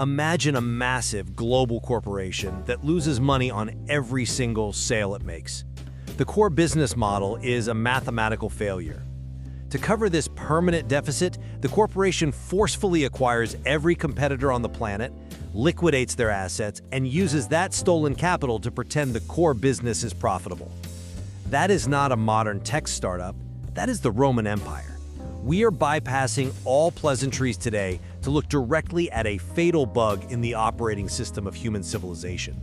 Imagine a massive global corporation that loses money on every single sale it makes. The core business model is a mathematical failure. To cover this permanent deficit, the corporation forcefully acquires every competitor on the planet, liquidates their assets, and uses that stolen capital to pretend the core business is profitable. That is not a modern tech startup, that is the Roman Empire. We are bypassing all pleasantries today to look directly at a fatal bug in the operating system of human civilization.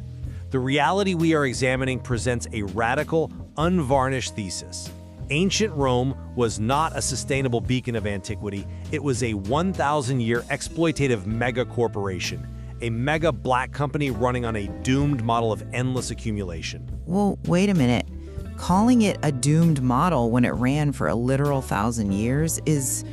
The reality we are examining presents a radical, unvarnished thesis. Ancient Rome was not a sustainable beacon of antiquity, it was a 1,000-year exploitative mega-corporation, a mega black company running on a doomed model of endless accumulation. Well, wait a minute. Calling it a doomed model when it ran for a literal 1,000 years is,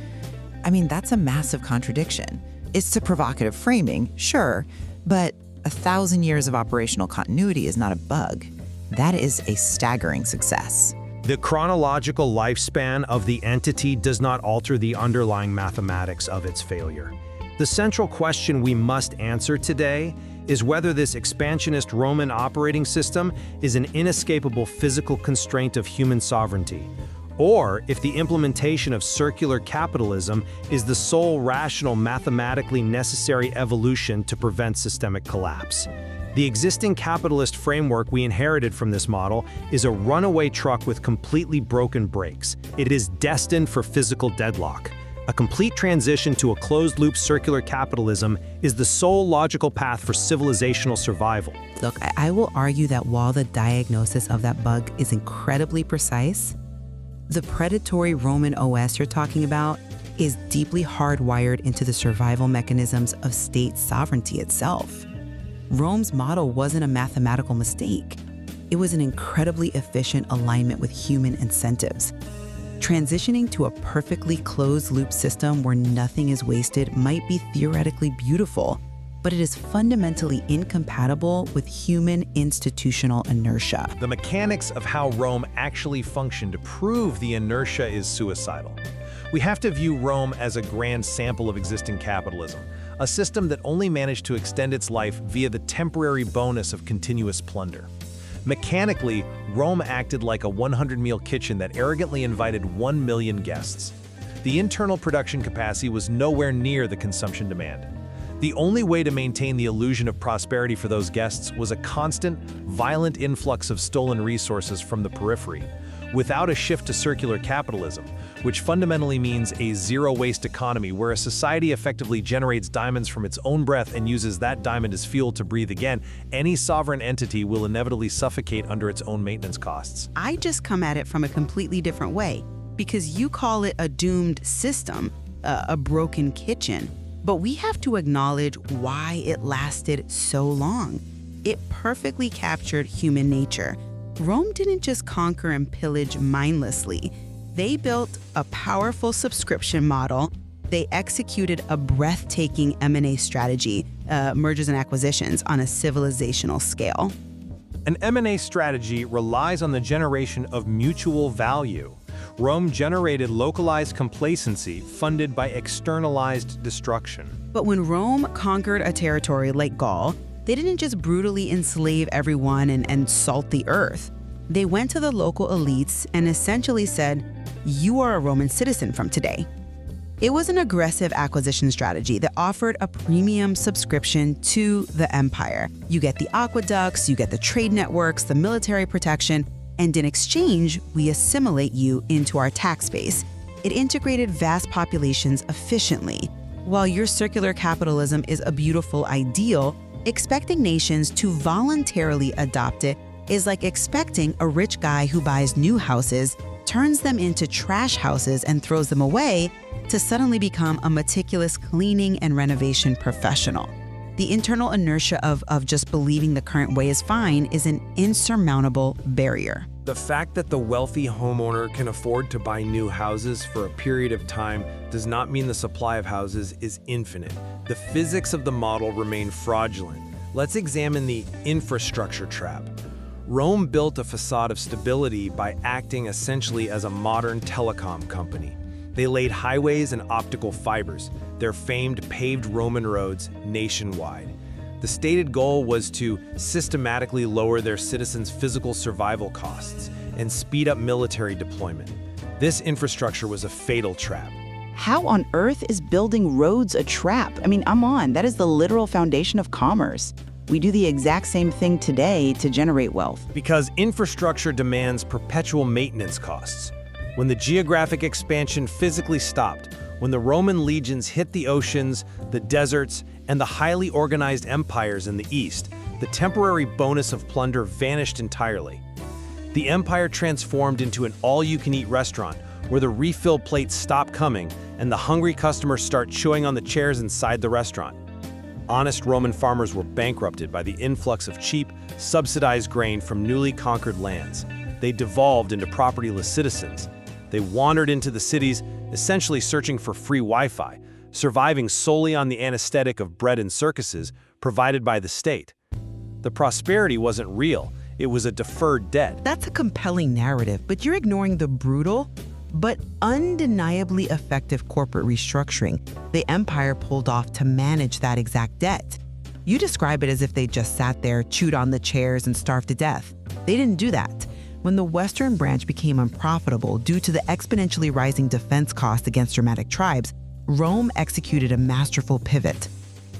that's a massive contradiction. It's a provocative framing, sure, but 1,000 years of operational continuity is not a bug. That is a staggering success. The chronological lifespan of the entity does not alter the underlying mathematics of its failure. The central question we must answer today is whether this expansionist Roman operating system is an inescapable physical constraint of human sovereignty, or if the implementation of circular capitalism is the sole rational mathematically necessary evolution to prevent systemic collapse. The existing capitalist framework we inherited from this model is a runaway truck with completely broken brakes. It is destined for physical deadlock. A complete transition to a closed-loop circular capitalism is the sole logical path for civilizational survival. Look, I will argue that while the diagnosis of that bug is incredibly precise, the predatory Roman OS you're talking about is deeply hardwired into the survival mechanisms of state sovereignty itself. Rome's model wasn't a mathematical mistake. It was an incredibly efficient alignment with human incentives. Transitioning to a perfectly closed-loop system where nothing is wasted might be theoretically beautiful, but it is fundamentally incompatible with human institutional inertia. The mechanics of how Rome actually functioned prove the inertia is suicidal. We have to view Rome as a grand sample of existing capitalism, a system that only managed to extend its life via the temporary bonus of continuous plunder. Mechanically, Rome acted like a 100-meal kitchen that arrogantly invited 1 million guests. The internal production capacity was nowhere near the consumption demand. The only way to maintain the illusion of prosperity for those guests was a constant, violent influx of stolen resources from the periphery, without a shift to circular capitalism, which fundamentally means a zero-waste economy where a society effectively generates diamonds from its own breath and uses that diamond as fuel to breathe again. Any sovereign entity will inevitably suffocate under its own maintenance costs. I just come at it from a completely different way, because you call it a doomed system, a broken kitchen, but we have to acknowledge why it lasted so long. It perfectly captured human nature. Rome didn't just conquer and pillage mindlessly. They built a powerful subscription model. They executed a breathtaking M&A strategy, mergers and acquisitions, on a civilizational scale. An M&A strategy relies on the generation of mutual value. Rome generated localized complacency funded by externalized destruction. But when Rome conquered a territory like Gaul, they didn't just brutally enslave everyone and salt the earth. They went to the local elites and essentially said, "You are a Roman citizen from today." It was an aggressive acquisition strategy that offered a premium subscription to the empire. You get the aqueducts, you get the trade networks, the military protection, and in exchange, we assimilate you into our tax base. It integrated vast populations efficiently. While your circular capitalism is a beautiful ideal, expecting nations to voluntarily adopt it is like expecting a rich guy who buys new houses, turns them into trash houses, and throws them away to suddenly become a meticulous cleaning and renovation professional. The internal inertia of just believing the current way is fine is an insurmountable barrier. The fact that the wealthy homeowner can afford to buy new houses for a period of time does not mean the supply of houses is infinite. The physics of the model remain fraudulent. Let's examine the infrastructure trap. Rome built a facade of stability by acting essentially as a modern telecom company. They laid highways and optical fibers, their famed paved Roman roads, nationwide. The stated goal was to systematically lower their citizens' physical survival costs and speed up military deployment. This infrastructure was a fatal trap. How on earth is building roads a trap? I mean, I'm on. That is the literal foundation of commerce. We do the exact same thing today to generate wealth. Because infrastructure demands perpetual maintenance costs. When the geographic expansion physically stopped, when the Roman legions hit the oceans, the deserts, and the highly organized empires in the east, the temporary bonus of plunder vanished entirely. The empire transformed into an all-you-can-eat restaurant where the refill plates stop coming and the hungry customers start chewing on the chairs inside the restaurant. Honest Roman farmers were bankrupted by the influx of cheap, subsidized grain from newly conquered lands. They devolved into propertyless citizens. They wandered into the cities, essentially searching for free Wi-Fi, surviving solely on the anesthetic of bread and circuses provided by the state. The prosperity wasn't real. It was a deferred debt. That's a compelling narrative, but you're ignoring the brutal but undeniably effective corporate restructuring the empire pulled off to manage that exact debt. You describe it as if they just sat there, chewed on the chairs, and starved to death. They didn't do that. When the Western branch became unprofitable due to the exponentially rising defense costs against Germanic tribes, Rome executed a masterful pivot.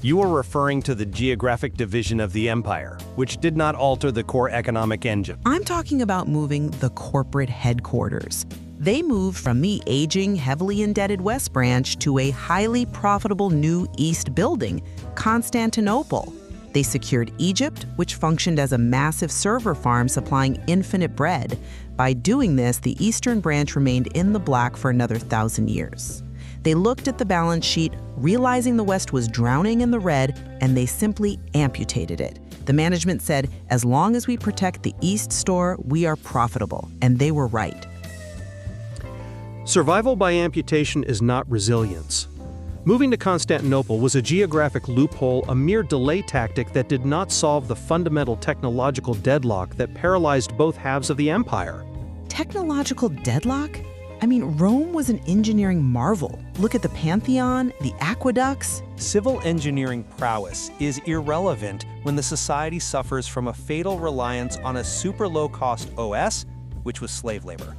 You are referring to the geographic division of the empire, which did not alter the core economic engine. I'm talking about moving the corporate headquarters. They moved from the aging, heavily indebted West Branch to a highly profitable new East building, Constantinople. They secured Egypt, which functioned as a massive server farm supplying infinite bread. By doing this, the Eastern Branch remained in the black for another 1,000 years. They looked at the balance sheet, realizing the West was drowning in the red, and they simply amputated it. The management said, as long as we protect the East store, we are profitable. And they were right. Survival by amputation is not resilience. Moving to Constantinople was a geographic loophole, a mere delay tactic that did not solve the fundamental technological deadlock that paralyzed both halves of the empire. Technological deadlock? I mean, Rome was an engineering marvel. Look at the Pantheon, the aqueducts. Civil engineering prowess is irrelevant when the society suffers from a fatal reliance on a super low-cost OS, which was slave labor.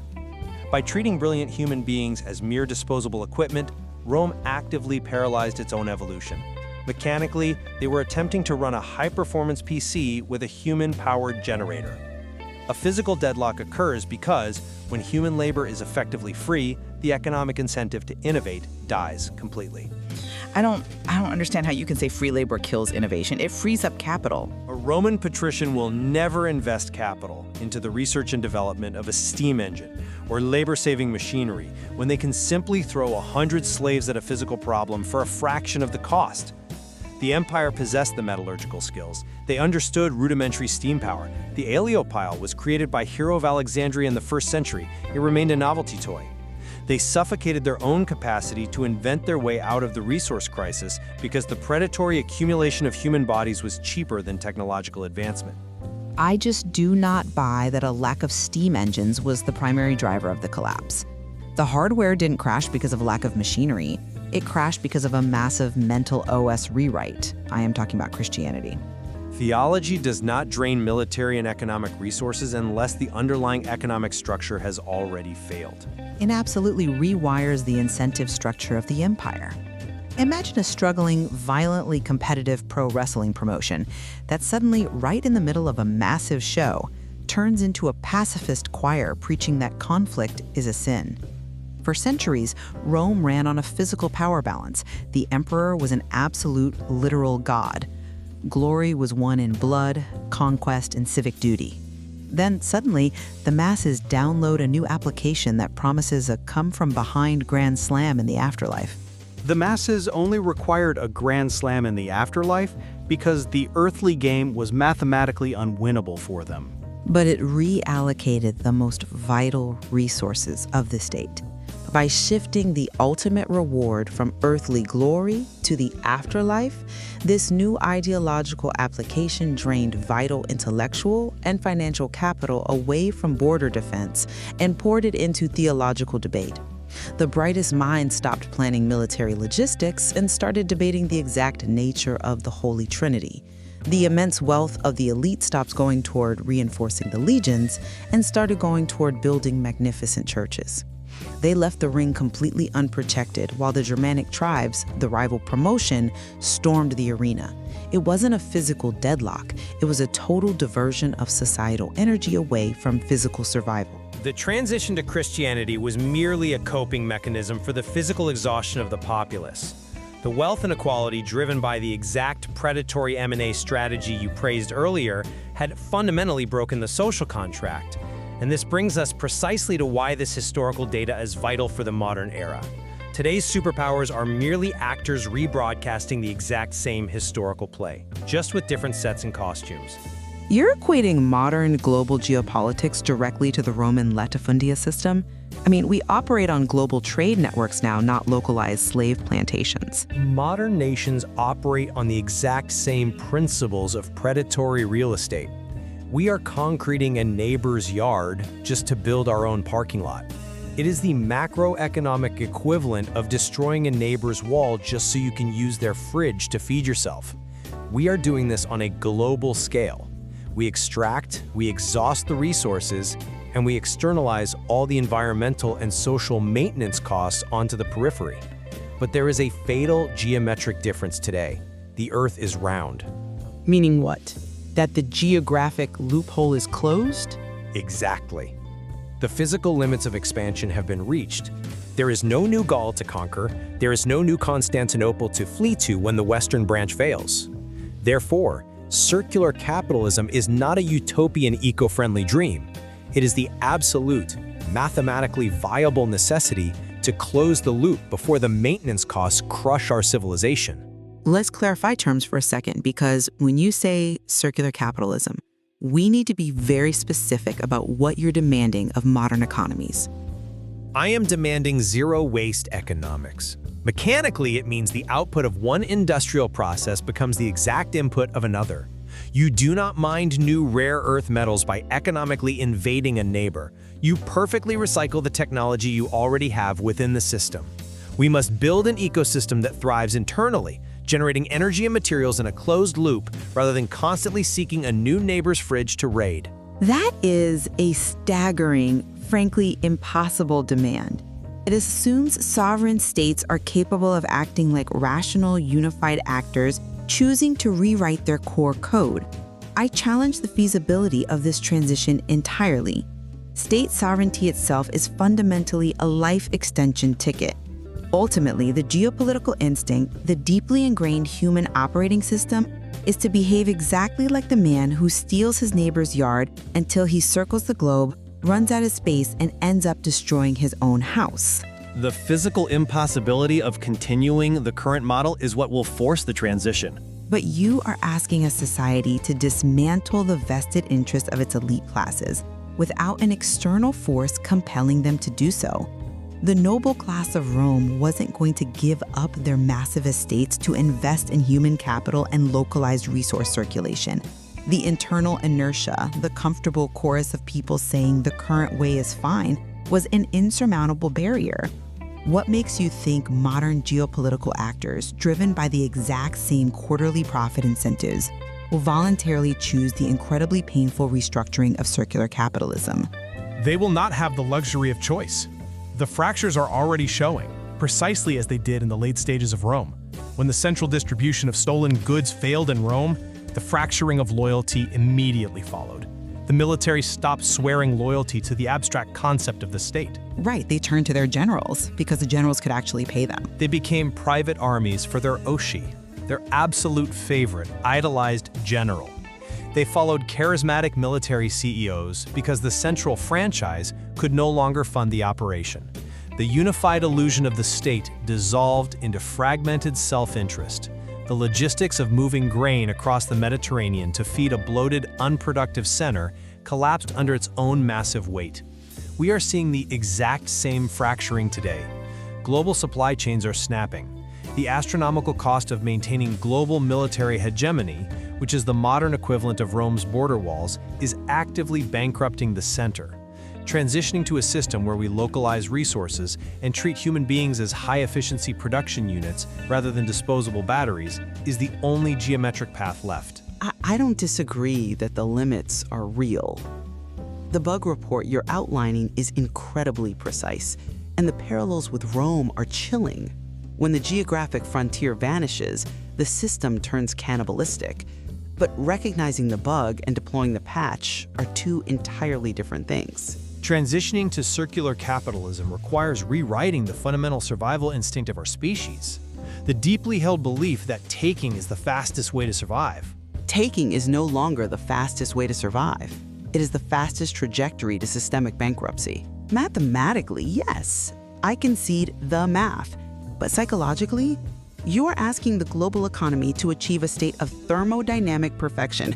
By treating brilliant human beings as mere disposable equipment, Rome actively paralyzed its own evolution. Mechanically, they were attempting to run a high-performance PC with a human-powered generator. A physical deadlock occurs because, when human labor is effectively free, the economic incentive to innovate dies completely. I don't understand how you can say free labor kills innovation. It frees up capital. A Roman patrician will never invest capital into the research and development of a steam engine or labor-saving machinery when they can simply throw 100 slaves at a physical problem for a fraction of the cost. The empire possessed the metallurgical skills. They understood rudimentary steam power. The Heliopile was created by Hero of Alexandria in the 1st century. It remained a novelty toy. They suffocated their own capacity to invent their way out of the resource crisis because the predatory accumulation of human bodies was cheaper than technological advancement. I just do not buy that a lack of steam engines was the primary driver of the collapse. The hardware didn't crash because of a lack of machinery. It crashed because of a massive mental OS rewrite. I am talking about Christianity. Theology does not drain military and economic resources unless the underlying economic structure has already failed. It absolutely rewires the incentive structure of the empire. Imagine a struggling, violently competitive pro wrestling promotion that suddenly, right in the middle of a massive show, turns into a pacifist choir preaching that conflict is a sin. For centuries, Rome ran on a physical power balance. The emperor was an absolute, literal god. Glory was won in blood, conquest, and civic duty. Then, suddenly, the masses download a new application that promises a come-from-behind grand slam in the afterlife. The masses only required a grand slam in the afterlife because the earthly game was mathematically unwinnable for them. But it reallocated the most vital resources of the state. By shifting the ultimate reward from earthly glory to the afterlife, this new ideological application drained vital intellectual and financial capital away from border defense and poured it into theological debate. The brightest minds stopped planning military logistics and started debating the exact nature of the Holy Trinity. The immense wealth of the elite stopped going toward reinforcing the legions and started going toward building magnificent churches. They left the ring completely unprotected while the Germanic tribes, the rival promotion, stormed the arena. It wasn't a physical deadlock, it was a total diversion of societal energy away from physical survival. The transition to Christianity was merely a coping mechanism for the physical exhaustion of the populace. The wealth inequality driven by the exact predatory M&A strategy you praised earlier had fundamentally broken the social contract. And this brings us precisely to why this historical data is vital for the modern era. Today's superpowers are merely actors rebroadcasting the exact same historical play, just with different sets and costumes. You're equating modern global geopolitics directly to the Roman latifundia system? I mean, we operate on global trade networks now, not localized slave plantations. Modern nations operate on the exact same principles of predatory real estate. We are concreting a neighbor's yard just to build our own parking lot. It is the macroeconomic equivalent of destroying a neighbor's wall just so you can use their fridge to feed yourself. We are doing this on a global scale. We extract, we exhaust the resources, and we externalize all the environmental and social maintenance costs onto the periphery. But there is a fatal geometric difference today. The Earth is round. Meaning what? That the geographic loophole is closed? Exactly. The physical limits of expansion have been reached. There is no new Gaul to conquer. There is no new Constantinople to flee to when the Western branch fails. Therefore, circular capitalism is not a utopian eco-friendly dream. It is the absolute, mathematically viable necessity to close the loop before the maintenance costs crush our civilization. Let's clarify terms for a second, because when you say circular capitalism, we need to be very specific about what you're demanding of modern economies. I am demanding zero-waste economics. Mechanically, it means the output of one industrial process becomes the exact input of another. You do not mine new rare earth metals by economically invading a neighbor. You perfectly recycle the technology you already have within the system. We must build an ecosystem that thrives internally, generating energy and materials in a closed loop rather than constantly seeking a new neighbor's fridge to raid. That is a staggering, frankly impossible demand. It assumes sovereign states are capable of acting like rational, unified actors, choosing to rewrite their core code. I challenge the feasibility of this transition entirely. State sovereignty itself is fundamentally a life extension ticket. Ultimately, the geopolitical instinct, the deeply ingrained human operating system, is to behave exactly like the man who steals his neighbor's yard until he circles the globe, runs out of space, and ends up destroying his own house. The physical impossibility of continuing the current model is what will force the transition. But you are asking a society to dismantle the vested interests of its elite classes without an external force compelling them to do so. The noble class of Rome wasn't going to give up their massive estates to invest in human capital and localized resource circulation. The internal inertia, the comfortable chorus of people saying the current way is fine, was an insurmountable barrier. What makes you think modern geopolitical actors, driven by the exact same quarterly profit incentives, will voluntarily choose the incredibly painful restructuring of circular capitalism? They will not have the luxury of choice. The fractures are already showing, precisely as they did in the late stages of Rome. When the central distribution of stolen goods failed in Rome, the fracturing of loyalty immediately followed. The military stopped swearing loyalty to the abstract concept of the state. Right, they turned to their generals because the generals could actually pay them. They became private armies for their oshi, their absolute favorite, idolized general. They followed charismatic military CEOs because the central franchise could no longer fund the operation. The unified illusion of the state dissolved into fragmented self-interest. The logistics of moving grain across the Mediterranean to feed a bloated, unproductive center collapsed under its own massive weight. We are seeing the exact same fracturing today. Global supply chains are snapping. The astronomical cost of maintaining global military hegemony, which is the modern equivalent of Rome's border walls, is actively bankrupting the center. Transitioning to a system where we localize resources and treat human beings as high-efficiency production units rather than disposable batteries is the only geometric path left. I don't disagree that the limits are real. The bug report you're outlining is incredibly precise, and the parallels with Rome are chilling. When the geographic frontier vanishes, the system turns cannibalistic. But recognizing the bug and deploying the patch are two entirely different things. Transitioning to circular capitalism requires rewriting the fundamental survival instinct of our species. The deeply held belief that taking is the fastest way to survive. Taking is no longer the fastest way to survive. It is the fastest trajectory to systemic bankruptcy. Mathematically, yes, I concede the math. But psychologically, you are asking the global economy to achieve a state of thermodynamic perfection.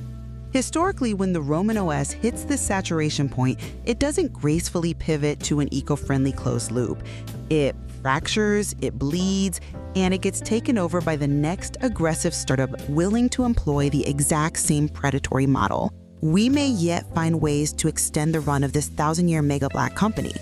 Historically, when the Roman OS hits this saturation point, it doesn't gracefully pivot to an eco-friendly closed loop. It fractures, it bleeds, and it gets taken over by the next aggressive startup willing to employ the exact same predatory model. We may yet find ways to extend the run of this 1,000-year mega black company.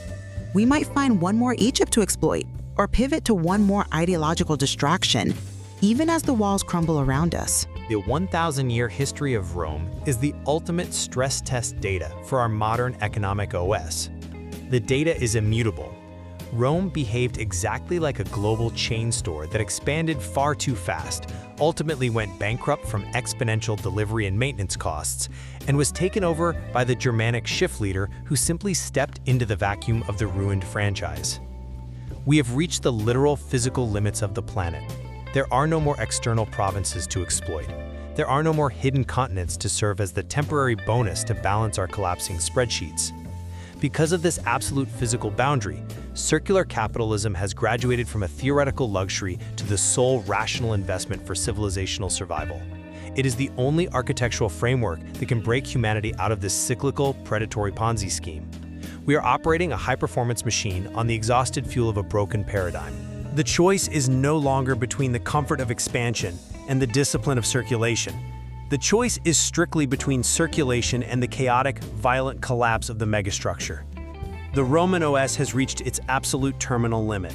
We might find one more Egypt to exploit, or pivot to one more ideological distraction, even as the walls crumble around us. The 1,000-year history of Rome is the ultimate stress test data for our modern economic OS. The data is immutable. Rome behaved exactly like a global chain store that expanded far too fast, ultimately went bankrupt from exponential delivery and maintenance costs, and was taken over by the Germanic shift leader who simply stepped into the vacuum of the ruined franchise. We have reached the literal physical limits of the planet. There are no more external provinces to exploit. There are no more hidden continents to serve as the temporary bonus to balance our collapsing spreadsheets. Because of this absolute physical boundary, circular capitalism has graduated from a theoretical luxury to the sole rational investment for civilizational survival. It is the only architectural framework that can break humanity out of this cyclical, predatory Ponzi scheme. We are operating a high-performance machine on the exhausted fuel of a broken paradigm. The choice is no longer between the comfort of expansion and the discipline of circulation. The choice is strictly between circulation and the chaotic, violent collapse of the megastructure. The Roman OS has reached its absolute terminal limit.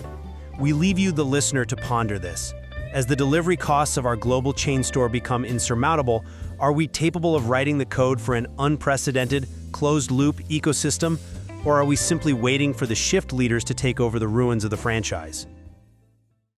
We leave you, the listener, to ponder this. As the delivery costs of our global chain store become insurmountable, are we capable of writing the code for an unprecedented, closed-loop ecosystem, or are we simply waiting for the shift leaders to take over the ruins of the franchise?